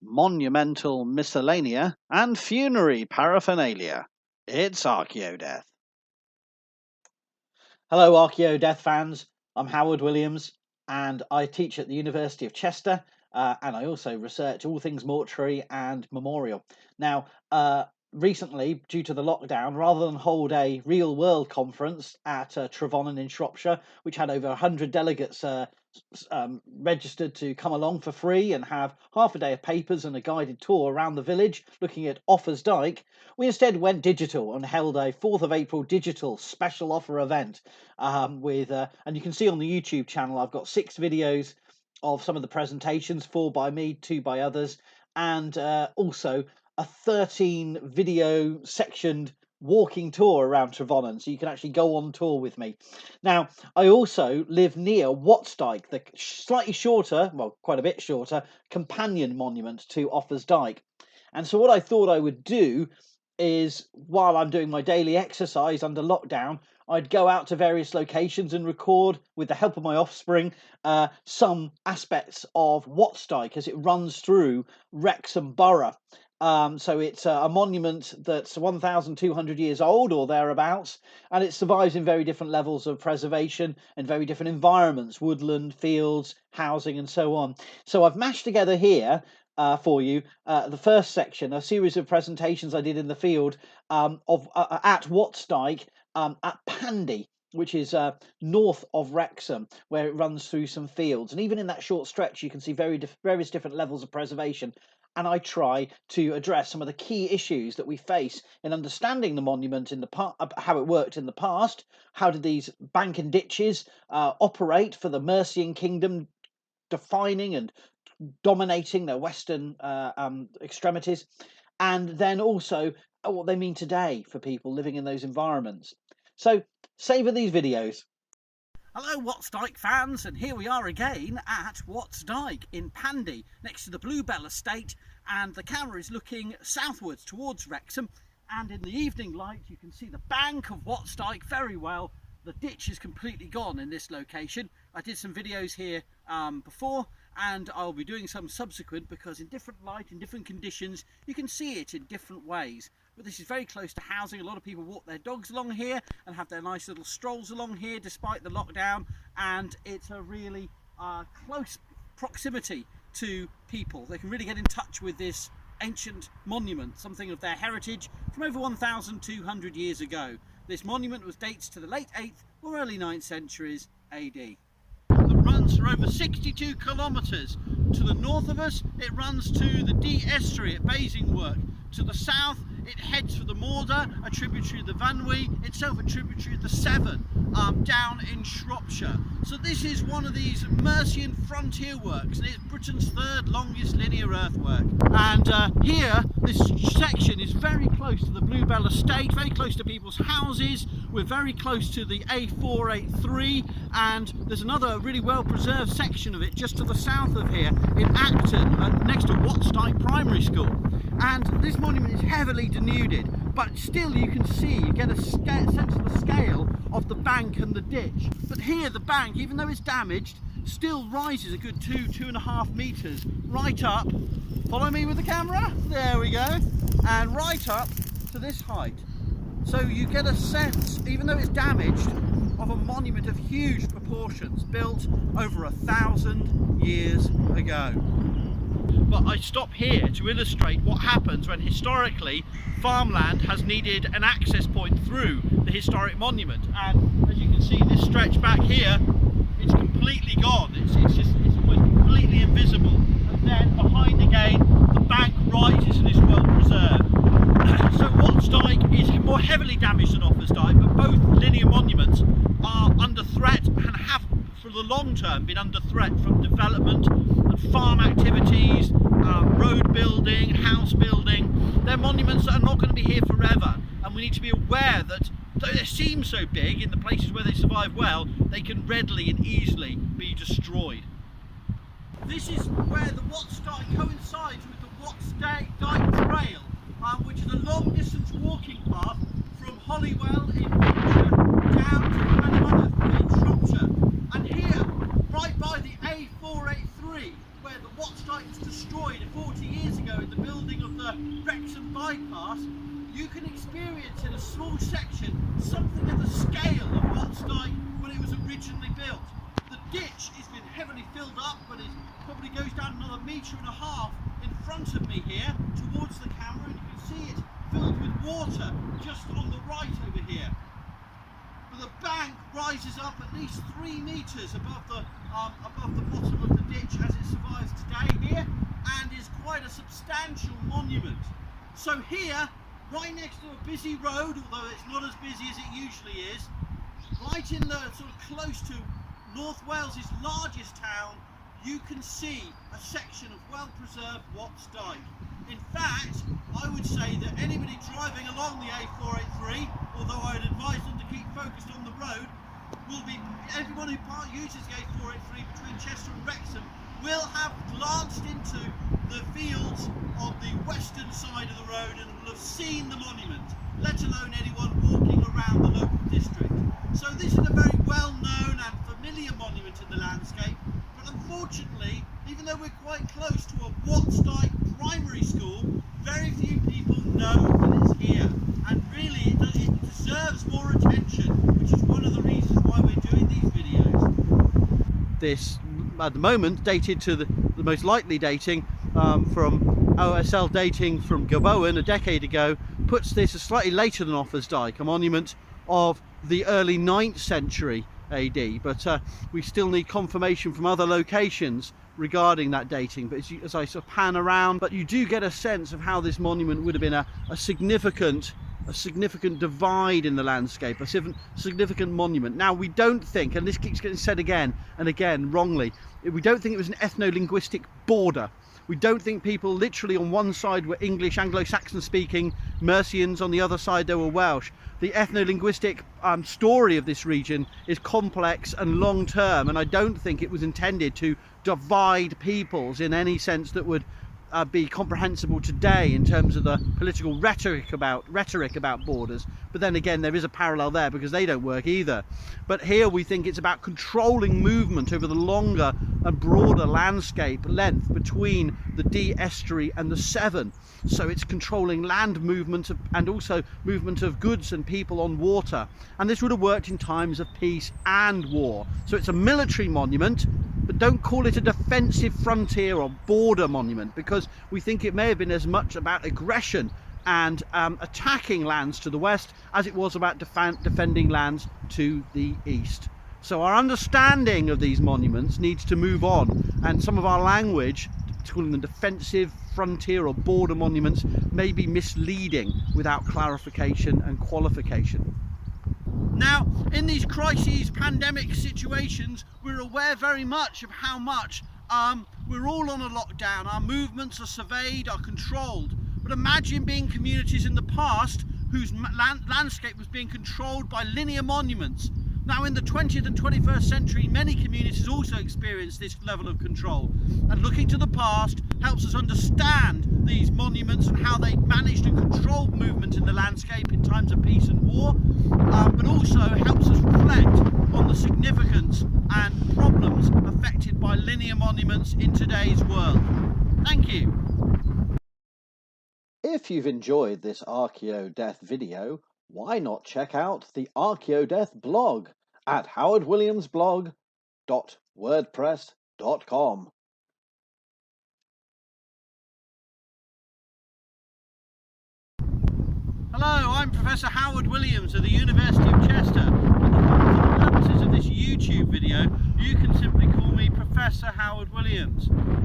monumental miscellanea, and funerary paraphernalia. It's Archaeodeath. Hello, Archaeodeath fans. I'm Howard Williams, and I teach at the University of Chester, and I also research all things mortuary and memorial. Now, recently, due to the lockdown, rather than hold a real-world conference at Trevonnan in Shropshire, which had over 100 delegates registered to come along for free and have half a day of papers and a guided tour around the village looking at offers Dyke, we instead went digital and held a 4th of April digital special offer event and you can see on the YouTube channel I've got 6 videos of some of the presentations, 4 by me, 2 by others, and also a 13 video sectioned walking tour around Trevonnan, so you can actually go on tour with me. Now, I also live near Dyke, the slightly shorter, well, quite a bit shorter, companion monument to Offers Dyke. And so what I thought I would do is, while I'm doing my daily exercise under lockdown, I'd go out to various locations and record, with the help of my offspring, some aspects of Dyke as it runs through Wrexham borough. So it's a monument that's 1,200 years old or thereabouts, and it survives in very different levels of preservation and very different environments, woodland, fields, housing, and so on. So I've mashed together here for you the first section, a series of presentations I did in the field at Dyke at Pandy, which is north of Wrexham, where it runs through some fields. And even in that short stretch, you can see various different levels of preservation. And I try to address some of the key issues that we face in understanding the monument in the how it worked in the past. How did these bank and ditches operate for the Mercian kingdom, defining and dominating their western extremities, and then also what they mean today for people living in those environments. So savour these videos. Hello Dyke fans, and here we are again at Dyke in Pandy, next to the Bluebell estate, and the camera is looking southwards towards Wrexham, and in the evening light you can see the bank of Dyke very well. The ditch is completely gone in this location. I did some videos here before, and I'll be doing some subsequent, because in different light, in different conditions, you can see it in different ways. But this is very close to housing. A lot of people walk their dogs along here and have their nice little strolls along here despite the lockdown, and it's a really close proximity to people. They can really get in touch with this ancient monument, something of their heritage from over 1,200 years ago. This monument dates to the late 8th or early 9th centuries AD. It runs for over 62 kilometres. To the north of us, it runs to the Dee estuary at Basingwork. To the south, it heads for the Morda, a tributary of the Vanwy, itself a tributary of the Severn, down in Shropshire. So this is one of these Mercian frontier works, and it's Britain's 3rd longest linear earthwork. And here, this section is very close to the Bluebell estate, very close to people's houses. We're very close to the A483, and there's another really well preserved section of it just to the south of here in Acton, next to Dyke Primary School. And this monument is heavily denuded, but still you can see, you get a sense of the scale of the bank and the ditch. But here the bank, even though it's damaged, still rises a good 2.5 metres right up. Follow me with the camera, there we go, and right up to this height. So you get a sense, even though it's damaged, of a monument of huge proportions built over 1,000 years ago. But I stop here to illustrate what happens when historically farmland has needed an access point through the historic monument. And as you can see, this stretch back here, it's completely gone. It's almost completely invisible. And then behind again, the bank rises and is well preserved. So Dyke is more heavily damaged than Offers Dyke, but both linear monuments are under threat and have for the long term been under threat from development and farm activities, road building, house building. They're monuments that are not going to be here forever, and we need to be aware that though they seem so big in the places where they survive well, they can readily and easily be destroyed. This is where the Dyke coincides with the Dyke Trail, which is a long distance walking path from Holywell in Yorkshire down to Pandy in Shropshire. And here, right by the A483, where the Dyke destroyed 40 years ago in the building of the Wrexham bypass, you can experience in a small section something of the scale of what's Dyke when it was originally built. The ditch has been heavily filled up, but it probably goes down another 1.5 meters in front of me here towards the camera, and you can see it filled with water just on the right over here. But the bank rises up at least 3 meters above the bottom of the ditch as it survives today here, and is quite a substantial monument. So here, right next to a busy road, although it's not as busy as it usually is, right in the sort of close to North Wales's largest town, you can see a section of well-preserved Watts Dyke. In fact, I would say that anybody driving along the A483, although I would advise them to keep focused on the road, everyone who uses the A483 between Chester and Wrexham will have glanced into the fields on the western side of the road and will have seen the monument, let alone anyone walking around the local district. So this is a very well-known and familiar monument in the landscape, but unfortunately, even though we're quite close to a Watts Dyke primary school, very few people know that it's here, and really it deserves more attention, which is one of the reasons why we're doing these videos. This, at the moment, dated to the most likely dating from OSL dating from Gilboan a decade ago, puts this as slightly later than Offa's Dyke, a monument of the early 9th century AD, but we still need confirmation from other locations regarding that dating. But as I sort of pan around, but you do get a sense of how this monument would have been a significant divide in the landscape, a significant monument. Now, we don't think, and this keeps getting said again and again wrongly, we don't think it was an ethno-linguistic border. We don't think people literally on one side were English, Anglo-Saxon speaking Mercians, on the other side they were Welsh. The ethno-linguistic story of this region is complex and long-term, and I don't think it was intended to divide peoples in any sense that would be comprehensible today in terms of the political rhetoric about borders. But then again, there is a parallel there because they don't work either. But here we think it's about controlling movement over the longer and broader landscape length between the Dee estuary and the Severn. So it's controlling land movement and also movement of goods and people on water. And this would have worked in times of peace and war. So it's a military monument, but don't call it a defensive frontier or border monument, because we think it may have been as much about aggression and attacking lands to the west as it was about defending lands to the east. So our understanding of these monuments needs to move on, and some of our language, calling them defensive frontier or border monuments, may be misleading without clarification and qualification. Now, in these crises, pandemic situations, we're aware very much of how much we're all on a lockdown. Our movements are surveyed, are controlled. But imagine being communities in the past whose landscape was being controlled by linear monuments. Now, in the 20th and 21st century, many communities also experience this level of control. And looking to the past helps us understand these monuments and how they managed and controlled movement in the landscape in times of peace and war, but also helps us reflect on the significance and problems affected by linear monuments in today's world. Thank you. If you've enjoyed this Archaeodeath video, why not check out the Archaeodeath blog at howardwilliamsblog.wordpress.com. Hello, I'm Professor Howard Williams of the University of Chester, and for the purposes of this YouTube video, you can simply call me Professor Howard Williams.